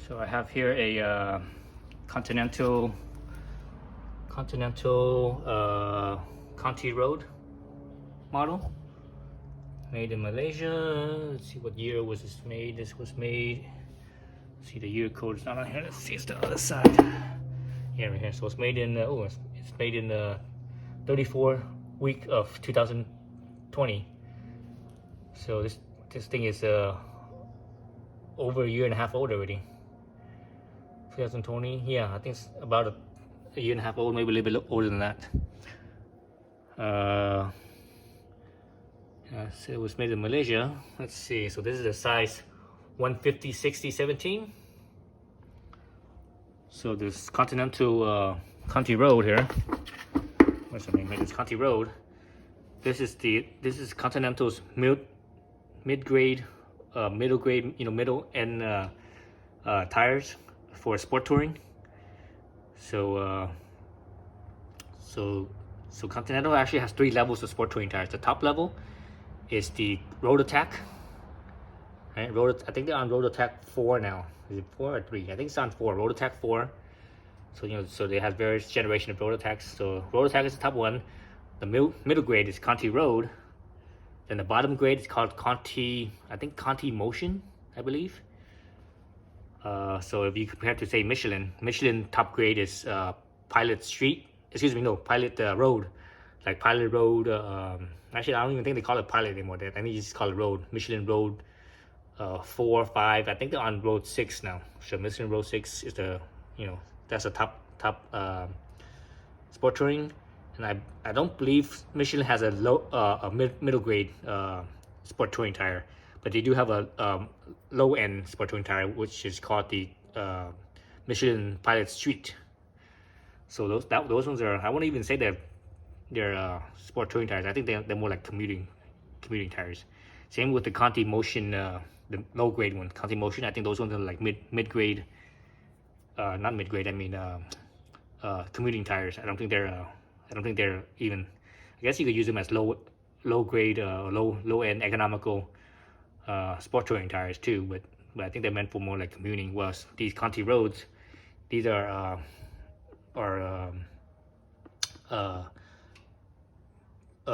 So I have here a Continental ContiRoad model, made in Malaysia. Let's see what year was this made. This was made. Let's see, the year code is not on here. Let's see, it's the other side. Yeah, right here. So it's made in it's made in the 34th week of 2020. So this thing is over a year and a half old already. 2020, yeah, I think it's about a year and a half old, maybe a little bit older than that. So it was made in Malaysia. Let's see, so this is a size 150, 60, 17. So this Continental ContiRoad here. What's the name? It's ContiRoad. This is Continental's mid-grade, middle grade, middle end tires for sport touring. So Continental actually has 3 levels of sport touring tires. The top level is the Road Attack. Right? I think they're on Road Attack 4 now. Is it 4 or 3? I think it's on 4. Road Attack 4. So so they have various generation of Road Attacks. So Road Attack is the top one. The middle grade is ContiRoad. Then the bottom grade is called Conti Motion, I believe. So if you compare to say Michelin top grade is Pilot Road, like Pilot Road. Actually, I don't even think they call it Pilot anymore. I think you just call it Road. Michelin Road 4, 5. I think they're on Road 6 now. So Michelin Road 6 is the that's the top sport touring. And I don't believe Michelin has a middle grade sport touring tire, but they do have a low end sport touring tire, which is called the Michelin Pilot Street. So those ones are, I wouldn't even say they're sport touring tires. I think they're more like commuting tires. Same with the Conti Motion, the low grade one, Conti Motion. I think those ones are like mid grade, not mid grade. I mean commuting tires. I don't think they're even. I guess you could use them as low grade, low end economical sport touring tires too. But I think they're meant for more like commuting. Whereas these ContiRoads, these are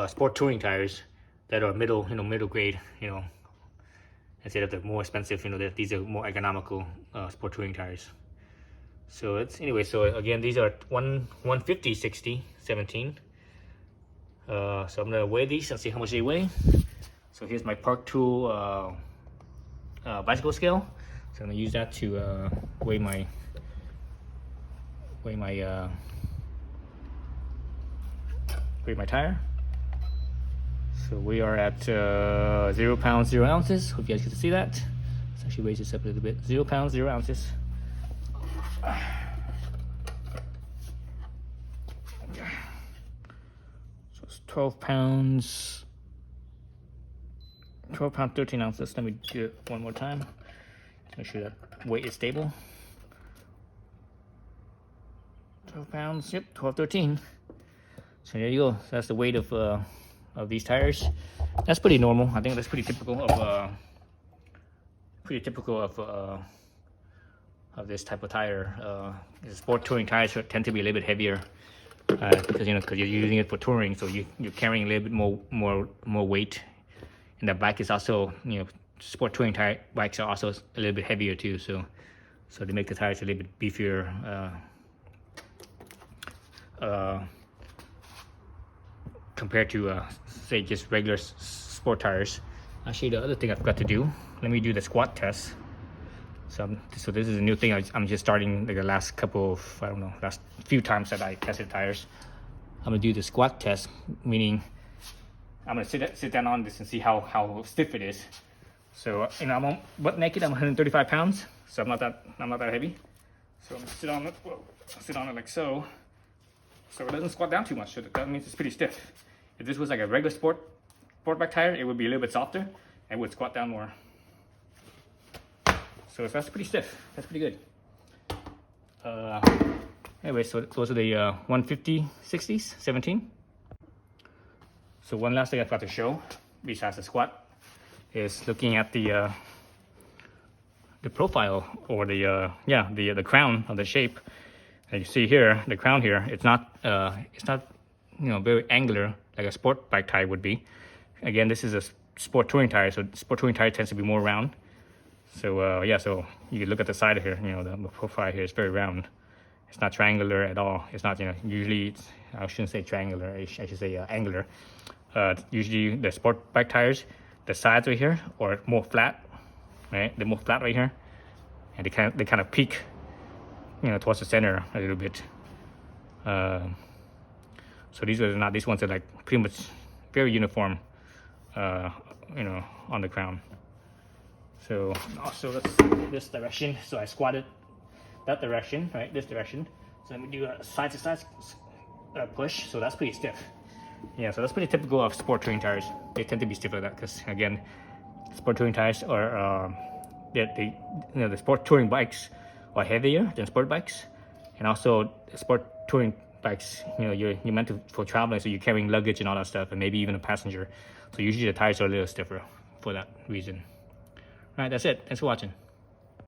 sport touring tires that are middle grade, instead of the more expensive, these are more economical sport touring tires. So it's anyway. So again, these are 150, 60, 17. So I'm gonna weigh these and see how much they weigh. So here's my Park Tool bicycle scale. So I'm gonna use that to weigh my tire. So we are at 0 pounds, 0 ounces. Hope you guys get to see that. Let's actually raise this up a little bit. 0 pounds, 0 ounces. So it's 12 pounds, 13 ounces. Let me do it one more time. Make sure that weight is stable. 12 pounds, yep, 12, 13. So there you go. So that's the weight of these tires. That's pretty normal. I think that's pretty typical of this type of tire. Sport touring tires tend to be a little bit heavier because you're using it for touring, so you're carrying a little bit more weight. And the bike is also, sport touring tire bikes are also a little bit heavier too. So they make the tires a little bit beefier. Compared to say just regular sport tires. Actually, the other thing I forgot to do, let me do the squat test. So this is a new thing. I'm just starting like the last couple of, last few times that I tested tires. I'm gonna do the squat test, meaning I'm gonna sit down on this and see how stiff it is. So I'm butt naked. I'm 135 pounds, so I'm not that heavy. So I'm gonna sit on it like so. So it doesn't squat down too much. So that means it's pretty stiff. If this was like a regular sport bike tire, it would be a little bit softer and would squat down more. So that's pretty stiff. That's pretty good. Anyway, so those are the 150, 60s, 17. So one last thing I've got to show, besides the squat, is looking at the the profile or the the crown of the shape. And you see here, the crown here, it's not very angular like a sport bike tire would be. Again, this is a sport touring tire, so sport touring tire tends to be more round. So so you can look at the side here, the profile here is very round. It's not triangular at all. It's not, usually it's, I shouldn't say triangular, I should say angular. Usually the sport bike tires, the sides right here are more flat, right? They're more flat right here, and they kind of peak, towards the center a little bit. So these are not. These ones are like pretty much very uniform, on the crown. So also let's see this direction. So I squatted that direction, right? This direction. So let me do a side to side push. So that's pretty stiff. Yeah, so that's pretty typical of sport touring tires. They tend to be stiff like that because, again, sport touring tires are the sport touring bikes are heavier than sport bikes, and also sport touring bikes, you're meant for traveling, so you're carrying luggage and all that stuff, and maybe even a passenger. So usually the tires are a little stiffer for that reason. All right, that's it. Thanks for watching.